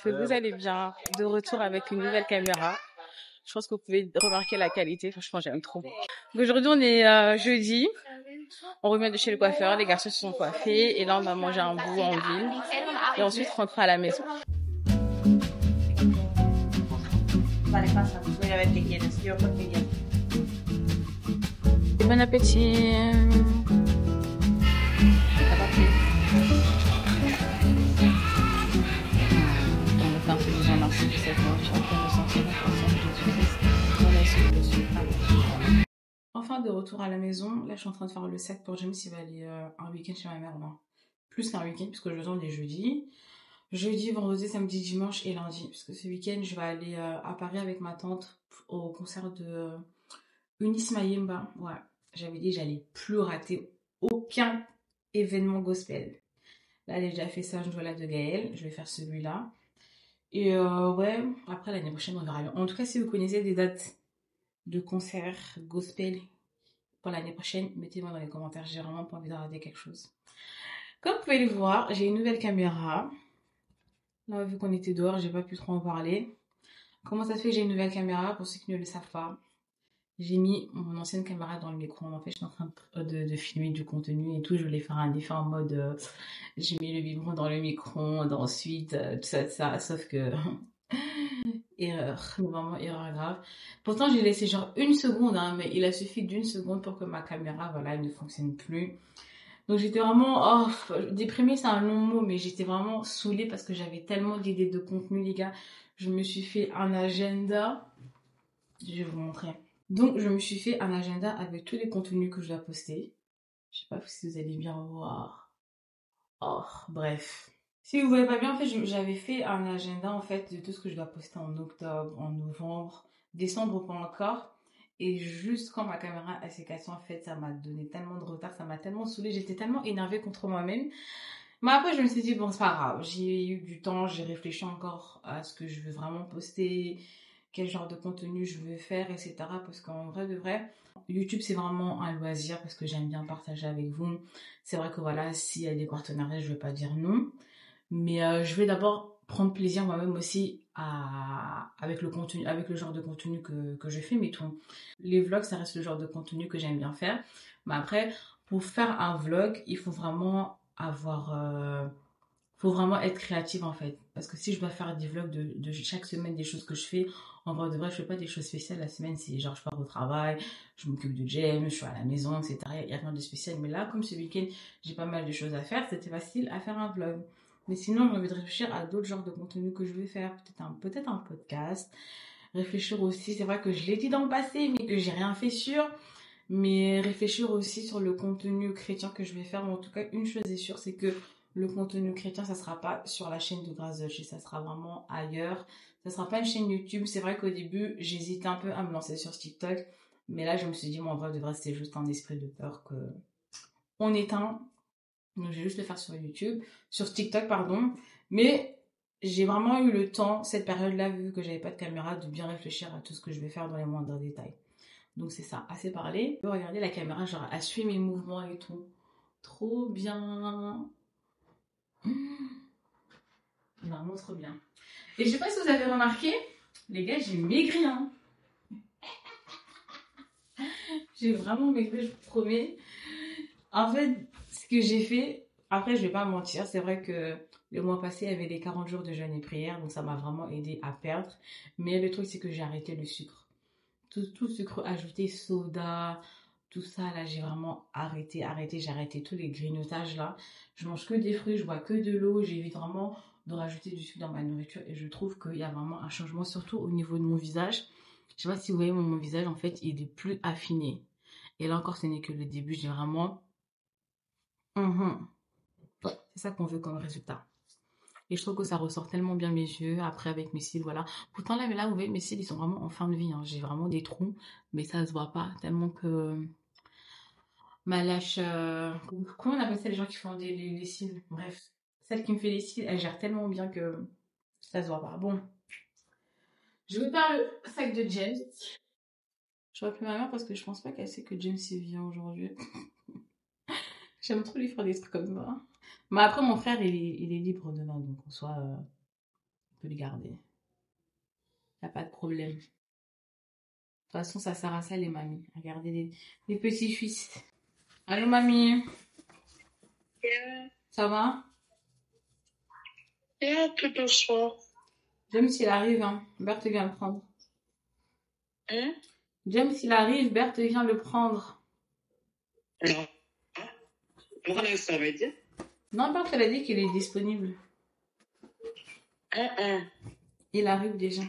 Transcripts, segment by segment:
que vous allez bien. De retour avec une nouvelle caméra. Je pense que vous pouvez remarquer la qualité. Franchement, j'aime trop. Aujourd'hui, on est jeudi. On revient de chez le coiffeur. Les garçons se sont coiffés. Et là, on va manger un bout en ville. Et ensuite, rentrer à la maison. Bon appétit. T'as pas pris? On est un peu besoin d'un peu de cette nourriture pour me sentir Enfin, de retour à la maison. Là, je suis en train de faire le sac pour James. Il va aller un week-end chez ma mère. Non, plus qu'un week-end, puisque je retourne les jeudis. Jeudi, vendredi, samedi, dimanche et lundi. Parce que ce week-end, je vais aller à Paris avec ma tante au concert de Eunice Mayemba. Ouais, j'avais dit que j'allais plus rater aucun événement gospel. Là, j'ai déjà fait ça, je dois la de Gaël. Je vais faire celui-là. Et ouais, après l'année prochaine, on verra bien. En tout cas, si vous connaissez des dates de concerts gospel pour l'année prochaine, mettez-moi dans les commentaires. J'ai vraiment pas envie de rater quelque chose. Comme vous pouvez le voir, j'ai une nouvelle caméra. Là, vu qu'on était dehors, j'ai pas pu trop en parler. Comment ça se fait que j'ai une nouvelle caméra? Pour ceux qui ne le savent pas, j'ai mis mon ancienne caméra dans le micro-ondes. En fait, je suis en train de filmer du contenu et tout. Je voulais faire un effet en mode j'ai mis le biberon dans le micro-ondes, ensuite tout ça, tout ça. Sauf que erreur, vraiment erreur grave. Pourtant, j'ai laissé genre une seconde, hein, mais il a suffi d'une seconde pour que ma caméra, voilà, elle ne fonctionne plus. Donc j'étais vraiment, déprimée, c'est un long mot, mais j'étais vraiment saoulée parce que j'avais tellement d'idées de contenu, les gars. Je me suis fait un agenda. Je vais vous montrer. Donc, je me suis fait un agenda avec tous les contenus que je dois poster. Je sais pas si vous allez bien voir. Oh, bref. Si vous voyez pas bien, en fait, j'avais fait un agenda, en fait, de tout ce que je dois poster en octobre, en novembre, décembre pas encore. Et juste quand ma caméra elle s'est cassée, en fait, ça m'a donné tellement de retard, ça m'a tellement saoulée, j'étais tellement énervée contre moi-même. Mais après, je me suis dit, bon, c'est pas grave, j'ai eu du temps, j'ai réfléchi encore à ce que je veux vraiment poster, quel genre de contenu je veux faire, etc. Parce qu'en vrai de vrai, YouTube, c'est vraiment un loisir parce que j'aime bien partager avec vous. C'est vrai que voilà, s'il y a des partenariats, je vais pas dire non. Mais je vais d'abord prendre plaisir moi-même aussi avec le contenu, avec le genre de contenu que je fais, mettons. Les vlogs, ça reste le genre de contenu que j'aime bien faire. Mais après, pour faire un vlog, il faut vraiment faut vraiment être créative en fait. Parce que si je dois faire des vlogs de chaque semaine, des choses que je fais, en vrai de vrai, je fais pas des choses spéciales. La semaine, c'est genre je pars au travail, je m'occupe de James, je suis à la maison, etc. Il y a rien de spécial. Mais là, comme ce week-end, j'ai pas mal de choses à faire, c'était facile à faire un vlog. Mais sinon, j'ai envie de réfléchir à d'autres genres de contenus que je vais faire. Peut-être un podcast. Réfléchir aussi, c'est vrai que je l'ai dit dans le passé, mais que j'ai rien fait sur. Mais réfléchir aussi sur le contenu chrétien que je vais faire. Mais en tout cas, une chose est sûre, c'est que le contenu chrétien, ça sera pas sur la chaîne de Grâce Dolce, ça sera vraiment ailleurs. Ça sera pas une chaîne YouTube. C'est vrai qu'au début, j'hésitais un peu à me lancer sur TikTok. Mais là, je me suis dit, mon vrai de vrai, c'était juste un esprit de peur que on éteint. Donc, je vais juste le faire sur YouTube, sur TikTok, pardon. Mais j'ai vraiment eu le temps, cette période-là, vu que j'avais pas de caméra, de bien réfléchir à tout ce que je vais faire dans les moindres détails. Donc c'est ça, assez parlé. Je peux regarder la caméra, genre, elle suit mes mouvements et tout. Trop bien. Vraiment trop bien. Et je sais pas si vous avez remarqué, les gars, j'ai maigri, hein. J'ai vraiment maigri, je vous promets. En fait, ce que j'ai fait, après, je vais pas mentir, c'est vrai que le mois passé, il y avait les 40 jours de jeûne et prière, donc ça m'a vraiment aidé à perdre. Mais le truc, c'est que j'ai arrêté le sucre. Tout sucre ajouté, soda, tout ça, là, j'ai vraiment arrêté. J'ai arrêté tous les grignotages, là. Je mange que des fruits, je bois que de l'eau. J'évite vraiment de rajouter du sucre dans ma nourriture. Et je trouve qu'il y a vraiment un changement, surtout au niveau de mon visage. Je sais pas si vous voyez, mon visage, en fait, il est plus affiné. Et là encore, ce n'est que le début. J'ai vraiment... C'est ça qu'on veut comme résultat. Et je trouve que ça ressort tellement bien mes yeux. Après, avec mes cils, voilà. Pourtant, là, vous voyez, mes cils, ils sont vraiment en fin de vie, hein. J'ai vraiment des trous, mais ça se voit pas tellement que ma lâche... Comment on appelle ça, les gens qui font les cils? Bref, celle qui me fait les cils, elle gère tellement bien que ça se voit pas. Bon, je vais faire le sac de James. Je vois plus ma mère parce que je pense pas qu'elle sait que James il vient aujourd'hui. J'aime trop lui faire des trucs comme ça. Mais après, mon frère, il est libre demain, donc en soit... peut les garder. Il n'y a pas de problème. De toute façon, ça sert à ça, les mamies. Regardez les petits fils. Allô, mamie? Yeah. Ça va? Yeah, tout doucement. James, il arrive, hein. Berthe vient le prendre. Hein? James, il arrive, Berthe vient le prendre. Non. Pourquoi ça veut dire? Non, Berthe, elle a dit qu'il est disponible. Il arrive déjà.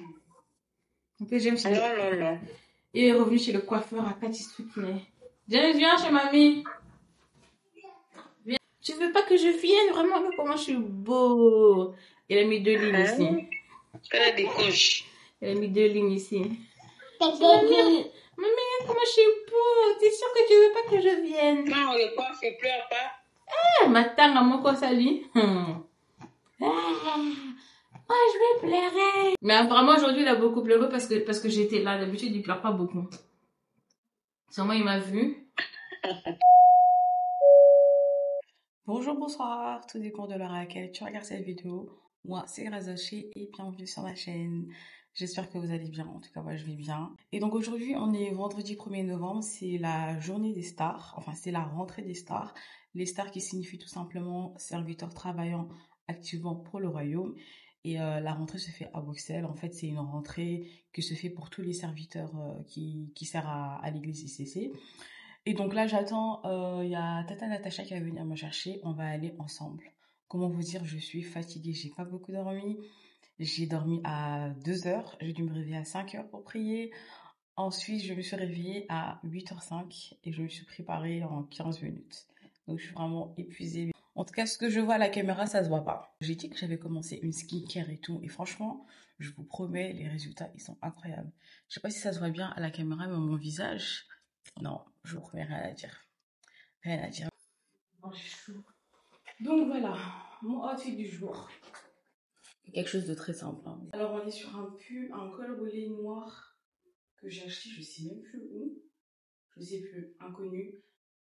Donc, James, Non. il est revenu chez le coiffeur à Cathy Street. James, viens chez mamie. Viens. Tu veux pas que je vienne? Vraiment, mais comment je suis beau. Il a mis 2 lignes ici. Elle a des couches. Il a mis 2 lignes ici. Mamie, comment je suis beau. T'es sûre que tu veux pas que je vienne? Non, le coiffe, il pleure pas. Matin, à mon quoi ça lui? Je vais pleurer. Mais apparemment, aujourd'hui, il a beaucoup pleuré parce que j'étais là. D'habitude, il pleure pas beaucoup. Sûrement, il m'a vu. Bonjour, bonsoir. Tout dépend de l'heure à laquelle tu regardes cette vidéo. Moi, c'est Grazoché et bienvenue sur ma chaîne. J'espère que vous allez bien. En tout cas, moi, je vais bien. Et donc, aujourd'hui, on est vendredi 1er novembre. C'est la journée des stars. Enfin, c'est la rentrée des stars. Les stars qui signifient tout simplement serviteurs travaillant activement pour le royaume. Et la rentrée se fait à Bruxelles. En fait, c'est une rentrée qui se fait pour tous les serviteurs qui servent à l'église ICC. Et donc là, j'attends, il y a Tata Natacha qui va venir me chercher. On va aller ensemble. Comment vous dire, je suis fatiguée. J'ai pas beaucoup dormi. J'ai dormi à 2h. J'ai dû me réveiller à 5h pour prier. Ensuite, je me suis réveillée à 8h05 et je me suis préparée en 15 minutes. Donc, je suis vraiment épuisée. En tout cas, ce que je vois à la caméra, ça se voit pas. J'ai dit que j'avais commencé une skincare et tout. Et franchement, je vous promets, les résultats, ils sont incroyables. Je sais pas si ça se voit bien à la caméra, mais mon visage... Non, je vous promets, rien à dire. Rien à dire. Oh, j'ai chaud. Donc voilà, mon outfit du jour. Quelque chose de très simple. Hein. Alors, on est sur un pull, un col roulé noir que j'ai acheté, je sais même plus où. Je sais plus, inconnu.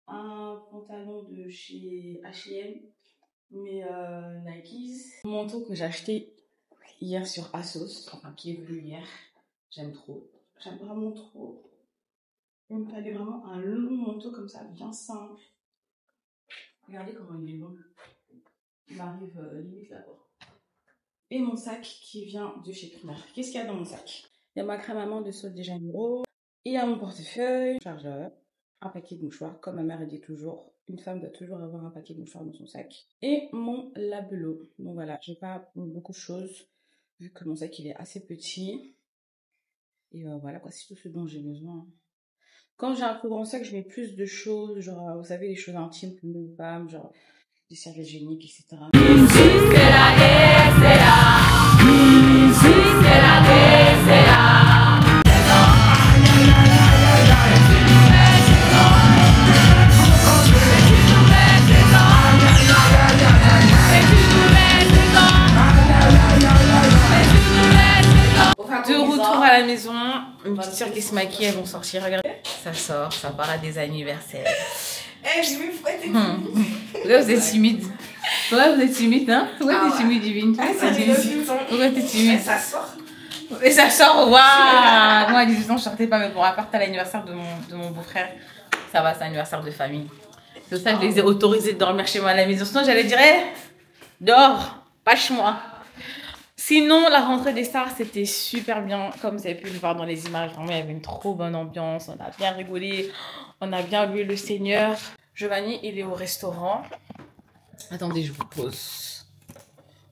Un pantalon de chez H&M, mes Nikes. Un manteau que j'ai acheté hier sur Asos, enfin qui est venu hier. J'aime trop. J'aime vraiment trop. Il me fallait vraiment un long manteau comme ça, bien simple. Regardez comment il est long. Il m'arrive limite là-bas. Et mon sac qui vient de chez Primark. Qu'est-ce qu'il y a dans mon sac? Il y a ma crème amande de Sol de Janeiro. Il y a mon portefeuille, chargeur, un paquet de mouchoirs. Comme ma mère dit toujours, une femme doit toujours avoir un paquet de mouchoirs dans son sac. Et mon labello. Donc voilà, j'ai pas beaucoup de choses vu que mon sac il est assez petit. Et voilà quoi, c'est tout ce dont j'ai besoin. Quand j'ai un plus grand sac, je mets plus de choses, genre, vous savez, les choses intimes comme une femme, genre des serviettes hygiéniques, etc. De retour à la maison, une petite soeur qui se maquille, elles vont sortir, regardez. Ça sort, ça part à des anniversaires. Je vais fouetter. Pourquoi vous êtes timide? Pourquoi vous êtes timide, hein? Pourquoi t'es timide, Divine? Pourquoi t'es timide? Ça sort. Et ça sort, waouh! Moi, à 18 ans, je sortais pas, mais bon, à part à l'anniversaire de mon beau-frère, ça va, c'est l'anniversaire de famille. C'est pour ça que je les ai autorisés de dormir chez moi à la maison. Sinon, j'allais dire, dors, pas chez moi. Sinon, la rentrée des stars, c'était super bien. Comme vous avez pu le voir dans les images, vraiment, il y avait une trop bonne ambiance. On a bien rigolé, on a bien loué le Seigneur. Giovanni, il est au restaurant. Attendez, je vous pose.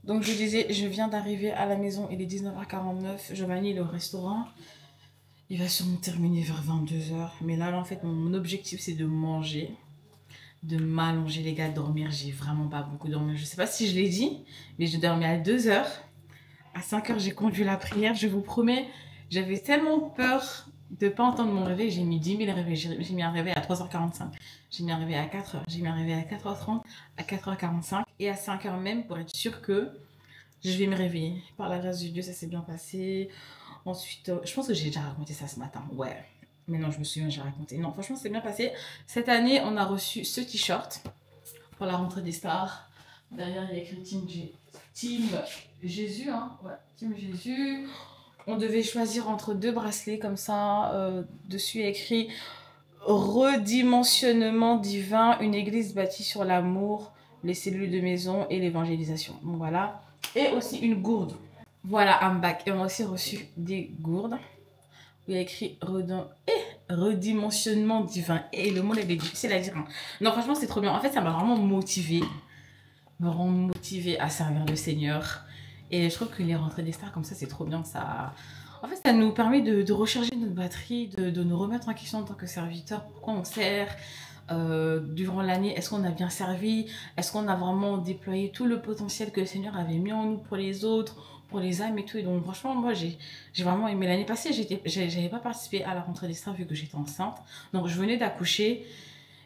Donc, je disais, je viens d'arriver à la maison, il est 19h49. Giovanni, il est au restaurant. Il va sûrement terminer vers 22h. Mais là, en fait, mon objectif, c'est de manger. De m'allonger, les gars, dormir. J'ai vraiment pas beaucoup dormi. Je sais pas si je l'ai dit, mais je dormais à 2h. À 5h, j'ai conduit la prière. Je vous promets, j'avais tellement peur de ne pas entendre mon réveil. J'ai mis 10 000 réveils. J'ai mis un réveil à 3h45. J'ai mis un réveil à 4h. J'ai mis un réveil à 4h30, à 4h45 et à 5h même pour être sûre que je vais me réveiller. Par la grâce de Dieu, ça s'est bien passé. Ensuite, je pense que j'ai déjà raconté ça ce matin. Ouais. Mais non, je me souviens, j'ai raconté. Non, franchement, c'est bien passé. Cette année, on a reçu ce t-shirt pour la rentrée des stars. Derrière, il y a écrit Team Jésus. Hein. Ouais, Team Jésus. On devait choisir entre 2 bracelets comme ça. Dessus, il y a écrit redimensionnement divin, une église bâtie sur l'amour, les cellules de maison et l'évangélisation. Donc voilà. Et aussi une gourde. Voilà, I'm back. Et on a aussi reçu des gourdes. Il y a écrit redimensionnement divin. Et le mot, il est difficile à dire. Hein. Non, franchement, c'est trop bien. En fait, ça m'a vraiment motivée. À servir le Seigneur. Et je trouve que les rentrées des stars comme ça, c'est trop bien. Ça... En fait, ça nous permet de recharger notre batterie, de nous remettre en question en tant que serviteur. Pourquoi on sert durant l'année? Est-ce qu'on a bien servi? Est-ce qu'on a vraiment déployé tout le potentiel que le Seigneur avait mis en nous pour les autres, pour les âmes et tout? Et donc, franchement, moi, j'ai vraiment aimé. L'année passée, j'avais pas participé à la rentrée des stars vu que j'étais enceinte. Donc, je venais d'accoucher.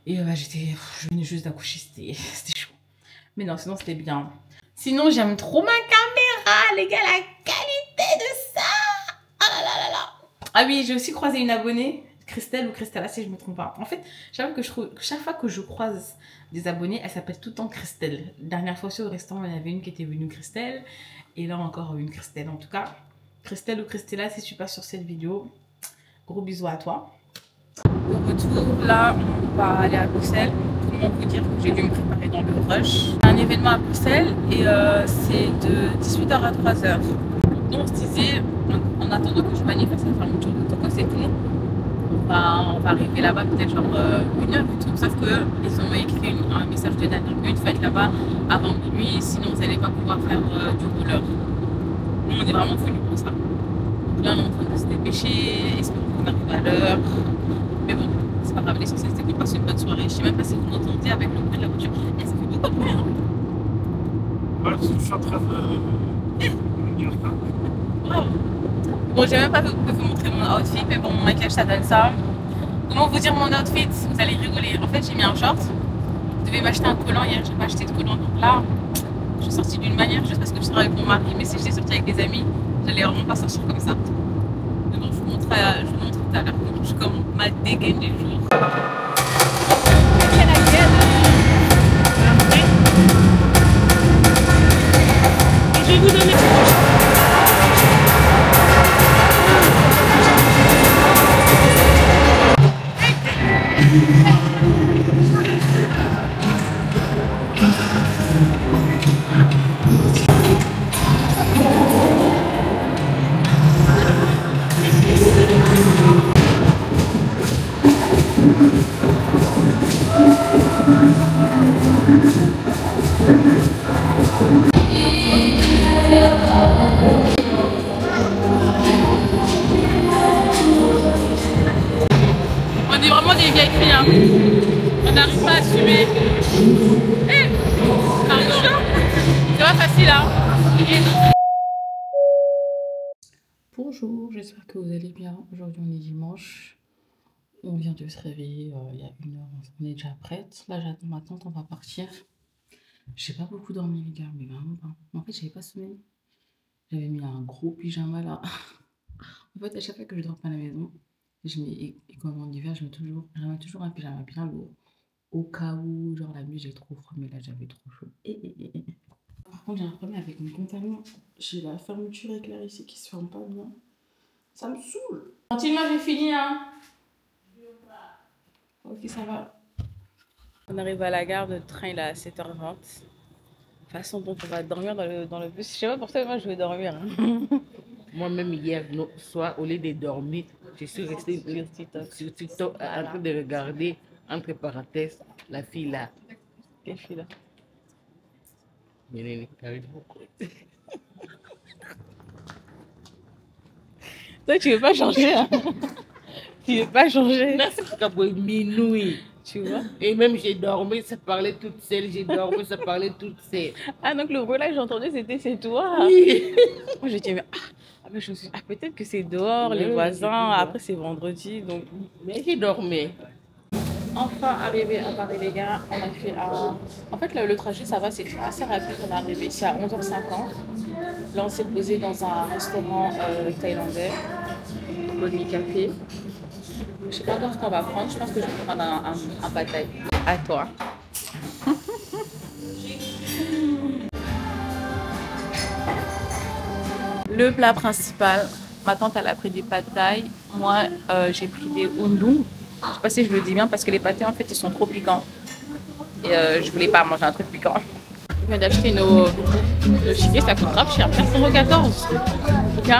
Et je venais juste d'accoucher. C'était chaud. Mais non, sinon, c'était bien. Sinon, j'aime trop ma caméra, les gars, la qualité de ça. Oh là là là là. Ah oui, j'ai aussi croisé une abonnée, Christelle ou Christella, si je me trompe pas. En fait, chaque fois que je croise des abonnés, elle s'appelle tout le temps Christelle. La dernière fois sur le restaurant, il y avait une qui était venue Christelle. Et là encore une Christelle. En tout cas, Christelle ou Christella, si tu passes sur cette vidéo, gros bisous à toi. Au retour, là, on va aller à Bruxelles. Comment vous dire que j'ai dû me préparer dans le rush. Un événement à Bruxelles et c'est de 18h à 3h. Donc on se disait, en attendant que je manifeste la fermeture de Tokos et tout, on va arriver là-bas peut-être genre 1h et tout. Sauf qu'ils ont écrit un message de dernière minute, il faut être là-bas avant minuit, sinon vous n'allez pas pouvoir faire du roller. Nous, on est vraiment venus pour ça. Donc là, on est en train de se dépêcher, espérons qu'on arrive à l'heure. Mais bon, c'est pas grave, l'essentiel c'était qu'on passe une bonne soirée. Je sais même pas si vous m'entendez avec le bruit de la voiture. Et ça fait beaucoup de bruit, hein. Ouais, je suis en train de dire ça. Wow. Bon, j'ai même pas pu vous montrer mon outfit, mais bon, mon maquillage ça donne ça. Comment vous dire mon outfit? Vous allez rigoler. En fait, j'ai mis un short. Je devais m'acheter un collant hier, j'ai pas acheté de collant. Donc là, je suis sortie d'une manière juste parce que je sors avec mon mari. Mais si j'étais sortie avec des amis, j'allais vraiment pas sortir comme ça. Mais bon, je vous montre tout à l'heure. Je suis comme ma dégaine du jour. Je vais vous donner. On est vraiment des vieilles filles, hein. On n'arrive pas à assumer. Pardon. C'est pas facile, hein. Bonjour, j'espère que vous allez bien. Aujourd'hui on est dimanche. On vient de se réveiller il y a 1h, on est déjà prête. Là j'attends ma tante, on va partir. J'ai pas beaucoup dormi les gars, mais vraiment pas. En fait j'avais pas sommeil. J'avais mis un gros pyjama là. En fait à chaque fois que je dors pas à la maison, je mets, et comme en hiver, je mets toujours un pyjama bien lourd. Au cas où, genre la nuit j'ai trop froid, mais là j'avais trop chaud. Par contre j'ai un problème avec mon pantalon. J'ai la fermeture éclair ici qui se ferme pas bien. Ça me saoule. Tranquillement, j'ai fini, hein. Ok, ça va. On arrive à la gare, le train il est à 7h20. De toute façon, donc on va dormir dans le bus. Je sais pas pour ça, moi je vais dormir. Hein. Moi-même, hier soir, au lieu de dormir, je suis restée sur TikTok en train de regarder, entre parenthèses, la fille là. Quelle fille là? Toi, tu veux pas changer, hein? Tu veux pas changer? Là, c'est comme minuit. Tu vois? Et même j'ai dormi, ça parlait toute seule. J'ai dormi, ça parlait toute seule. Ah, donc le bruit là, j'ai entendu, c'est toi. Oui. Moi, je dis, mais je me suis dit, peut-être que c'est dehors, Mais les oui, voisins. oui. Après, c'est vendredi, donc. Mais j'ai dormi. Enfin arrivé à Paris les gars, on a fait un... En fait le trajet ça va, c'est assez rapide, on est arrivé ici à 11h50. Là on s'est posé dans un restaurant thaïlandais, Bonnie Café. Je sais pas encore ce qu'on va prendre, je pense que je vais prendre un pad thai. À toi. le plat principal. Ma tante, elle a pris des pad thai. Moi, j'ai pris des undung. Je sais pas si je le dis bien parce que les pâtés, en fait, ils sont trop piquants. Et je voulais pas manger un truc piquant. On vient d'acheter nos tickets, ça coûte grave cher. 4,14 €. Ok.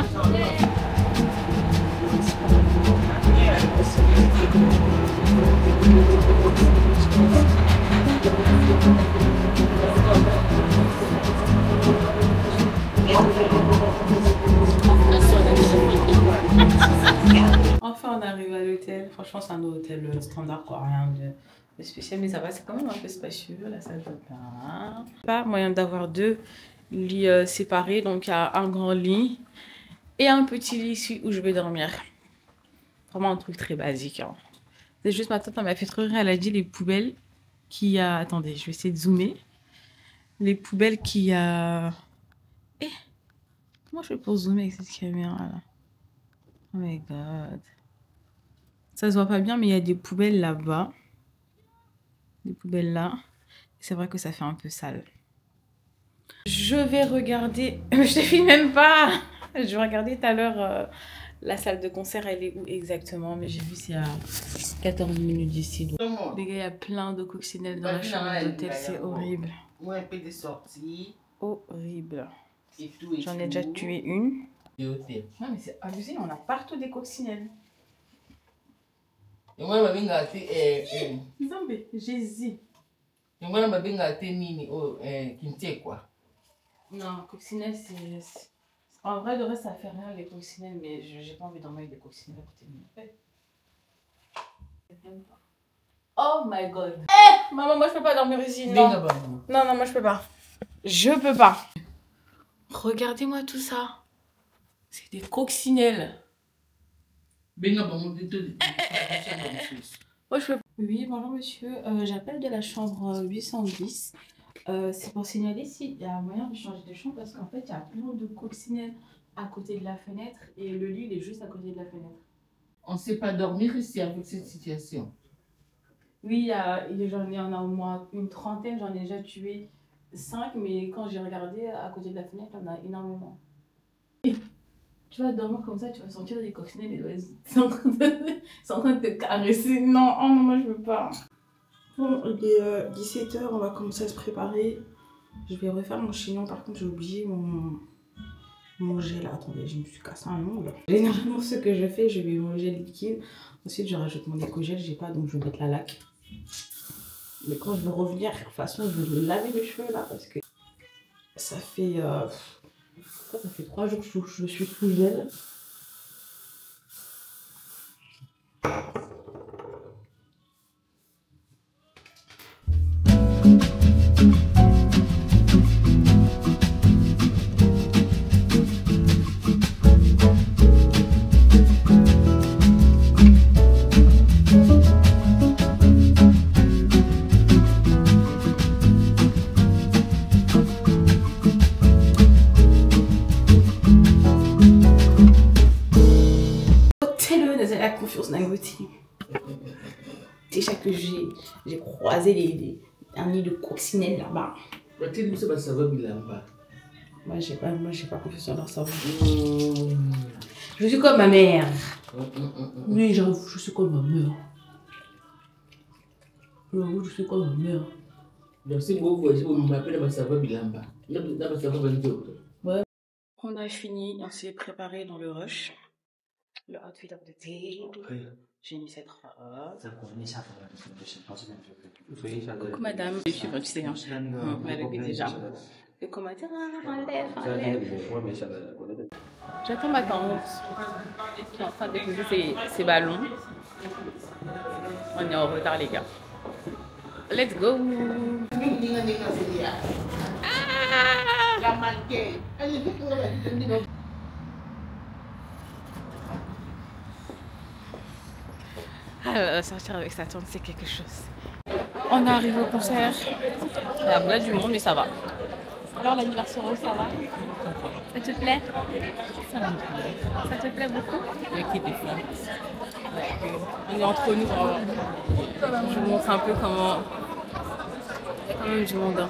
Enfin, on arrive à l'hôtel. Franchement, c'est un hôtel standard, quoi. Rien de spécial, mais ça va. C'est quand même un peu spacieux, la salle de bain. Pas moyen d'avoir deux lits séparés. Donc, il y a un grand lit et un petit lit ici où je vais dormir. Vraiment un truc très basique. Hein. C'est juste ma tante, elle m'a fait trop rire. Elle a dit les poubelles qui a... Attendez, je vais essayer de zoomer. Les poubelles qui a... Eh, comment je fais pour zoomer avec cette caméra là? Oh my god. Ça se voit pas bien, mais il y a des poubelles là-bas. Des poubelles là. C'est vrai que ça fait un peu sale. Je vais regarder... Je te filme même pas. Je vais regarder tout à l'heure la salle de concert. Elle est où exactement? Mais j'ai vu c'est à 14 minutes d'ici. Les gars, il y a plein de coccinelles dans la chambre d'hôtel. C'est horrible. Moi, un peu de sortie. Horrible. Et tout. J'en ai déjà tué une. Et hôtel. Non mais c'est hallucinant, on a partout des coccinelles. Et moi, je vais gâter. Zambé, j'hésite. Et moi, je vais gâter Nini. Oh, Kinté, quoi. Non, coccinelle, c'est... En vrai, de reste, ça fait rien les coccinelles, mais j'ai pas envie d'en mettre des coccinelles à côté de moi. Oh my god. Eh, maman, moi je peux pas dormir ici. Non, non, moi je peux pas. Je peux pas. Regardez-moi tout ça. C'est des coccinelles. Moi, je peux... Oui, bonjour monsieur. J'appelle de la chambre 810. C'est pour signaler s'il y a moyen de changer de chambre parce qu'en fait, il y a plein de coccinelles à côté de la fenêtre et le lit, il est juste à côté de la fenêtre. On ne sait pas dormir ici avec cette situation. Oui, j'en ai en a au moins une trentaine. J'en ai déjà tué 5, mais quand j'ai regardé à côté de la fenêtre, il y en a énormément. Tu vas dormir comme ça, tu vas sentir des coccinelles et c'est en train de te caresser. Non, oh non, moi je veux pas. Bon, il est 17 h, on va commencer à se préparer. Je vais refaire mon chignon, par contre j'ai oublié mon gel là. Attendez, je me suis cassé un ongle. Généralement ce que je fais, je vais mon gel liquide. Ensuite je rajoute mon éco-gel, j'ai pas donc je vais mettre la laque. Mais quand je vais revenir, de toute façon je vais me laver les cheveux là parce que ça fait... ça fait 3 jours que je suis sous gel. La confiance d'un côté. Déjà que j'ai croisé un nid de coccinelles là-bas. Moi j'ai pas confiance en leur cerveau. Je suis comme ma mère. Oui, j'avoue, je suis comme ma mère. J'avoue, je suis comme ma mère. Ouais. On a fini, on s'est préparé dans le rush. Le outfit of the day. J'ai mis cette robe. Coucou madame. Je suis tu sais, hein. On l'a vu déjà. Le commentaire, enlève. J'attends ma tante qui est en train de déposer ses ballons. On est en retard les gars. Let's go. Sortir avec sa tante, c'est quelque chose. On arrive au concert. Il y a plein du monde, mais ça va. Alors l'anniversaire, ça va? Ça te plaît? Ça te plaît beaucoup? L'équipe est folle. On est entre nous. Je vous montre un peu comment... Il y a quand même du monde.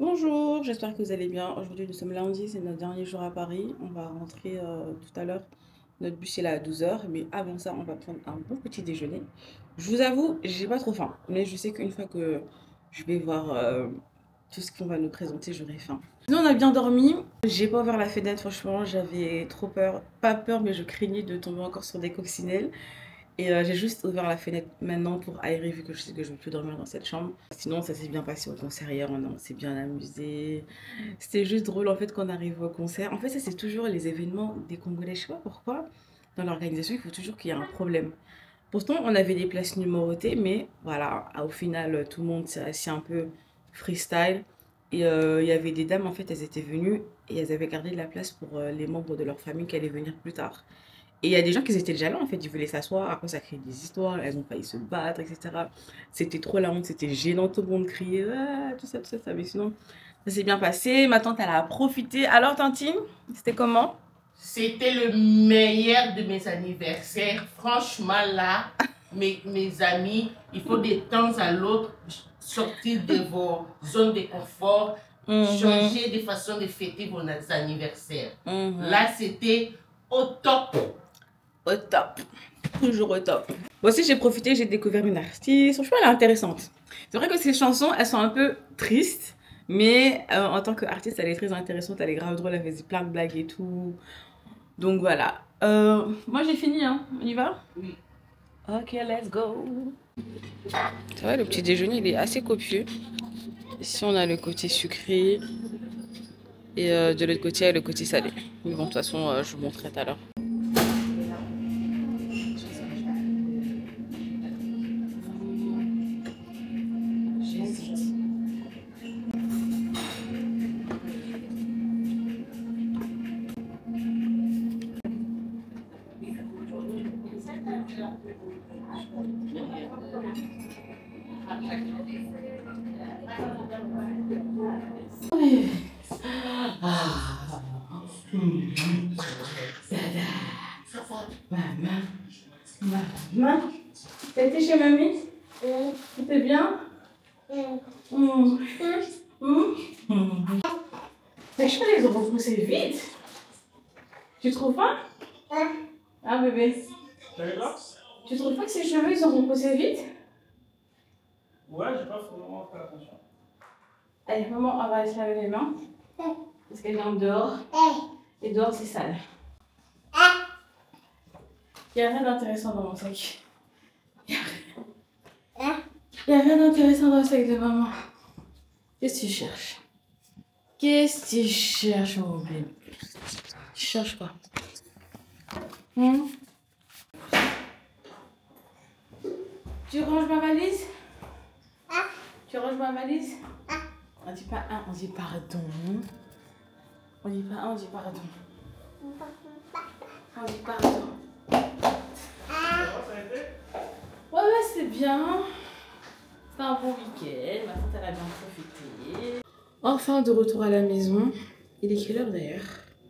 Bonjour, j'espère que vous allez bien. Aujourd'hui, nous sommes lundi, c'est notre dernier jour à Paris. On va rentrer tout à l'heure. Notre bus est là à 12 h, mais avant ça, on va prendre un bon petit déjeuner. Je vous avoue, j'ai pas trop faim, mais je sais qu'une fois que je vais voir tout ce qu'on va nous présenter, j'aurai faim. Sinon, on a bien dormi. J'ai pas ouvert la fenêtre, franchement, j'avais trop peur. Pas peur, mais je craignais de tomber encore sur des coccinelles. Et j'ai juste ouvert la fenêtre maintenant pour aérer vu que je sais que je ne vais plus dormir dans cette chambre. Sinon ça s'est bien passé au concert hier, on s'est bien amusé. C'était juste drôle en fait qu'on arrive au concert. En fait ça c'est toujours les événements des Congolais, je sais pas pourquoi. Dans l'organisation il faut toujours qu'il y ait un problème. Pourtant on avait des places numérotées mais voilà, au final tout le monde s'est assis un peu freestyle. Et il y avait des dames en fait, elles étaient venues et elles avaient gardé de la place pour les membres de leur famille qui allaient venir plus tard. Et il y a des gens qui étaient déjà là, en fait, ils voulaient s'asseoir, après ça crée des histoires, elles ont failli se battre, etc. C'était trop la honte, c'était gênant, tout le monde criait, ah, tout ça, mais sinon, ça s'est bien passé. Ma tante, elle a profité. Alors, tantine, c'était comment? C'était le meilleur de mes anniversaires. Franchement, là, mes amis, il faut de temps à l'autre sortir de vos zones de confort, changer de façon de fêter vos anniversaires. Là, c'était au top. Au top. Toujours au top. Moi aussi, j'ai profité, j'ai découvert une artiste. Franchement, elle est intéressante. C'est vrai que ces chansons, elles sont un peu tristes. Mais en tant qu'artiste, elle est très intéressante. Elle est grave drôle, elle fait plein de blagues et tout. Donc voilà. Moi, j'ai fini, hein. On y va? Oui. Ok, let's go. Ça va, le petit déjeuner, il est assez copieux. Ici, on a le côté sucré. Et de l'autre côté, il y a le côté salé. Mais bon, de toute façon, je vous montrerai tout à l'heure. Maman, t'as été chez mamie? C'était bien? Tes cheveux, ils ont repoussé vite. Tu trouves pas? Ah bébé. Tu trouves pas que ses cheveux, ils ont repoussé vite? Ouais, j'ai pas vraiment fait attention. Allez, maman, on va aller se laver les mains. Parce qu'elle est en dehors. Et dehors, c'est sale. Il n'y a rien d'intéressant dans mon sac. Il n'y a rien d'intéressant dans le sac de maman. Qu'est-ce que tu cherches? Qu'est-ce que tu cherches, mon bébé? Tu cherches quoi? Tu ranges ma valise? Tu ranges ma valise? On dit pas un, on dit pardon. On dit pas un, on dit pardon. On dit pardon. Ouais, c'est bien. C'est un bon week-end. Ma tante, elle a bien profité. Enfin, de retour à la maison. Il est quelle heure d'ailleurs?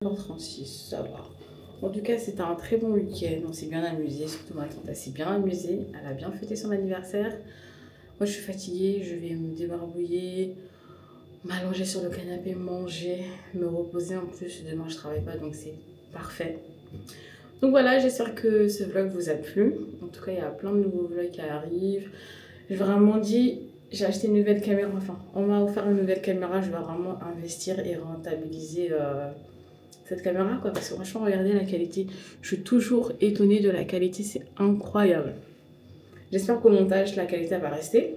1h36, ça va. En tout cas, c'était un très bon week-end. On s'est bien amusé, surtout ma tante, elle s'est bien amusée. Elle a bien fêté son anniversaire. Moi, je suis fatiguée, je vais me débarbouiller, m'allonger sur le canapé, manger, me reposer. En plus, demain, je travaille pas, donc c'est parfait. Donc voilà, j'espère que ce vlog vous a plu. En tout cas, il y a plein de nouveaux vlogs qui arrivent. J'ai vraiment dit, j'ai acheté une nouvelle caméra. Enfin, on m'a offert une nouvelle caméra. Je vais vraiment investir et rentabiliser cette caméra, quoi. Parce que franchement, regardez la qualité. Je suis toujours étonnée de la qualité. C'est incroyable. J'espère qu'au montage, la qualité va rester.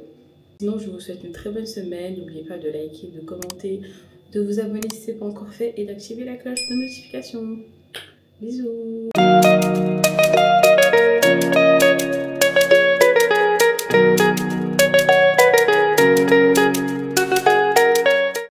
Sinon, je vous souhaite une très bonne semaine. N'oubliez pas de liker, de commenter, de vous abonner si ce n'est pas encore fait et d'activer la cloche de notification. Bisous.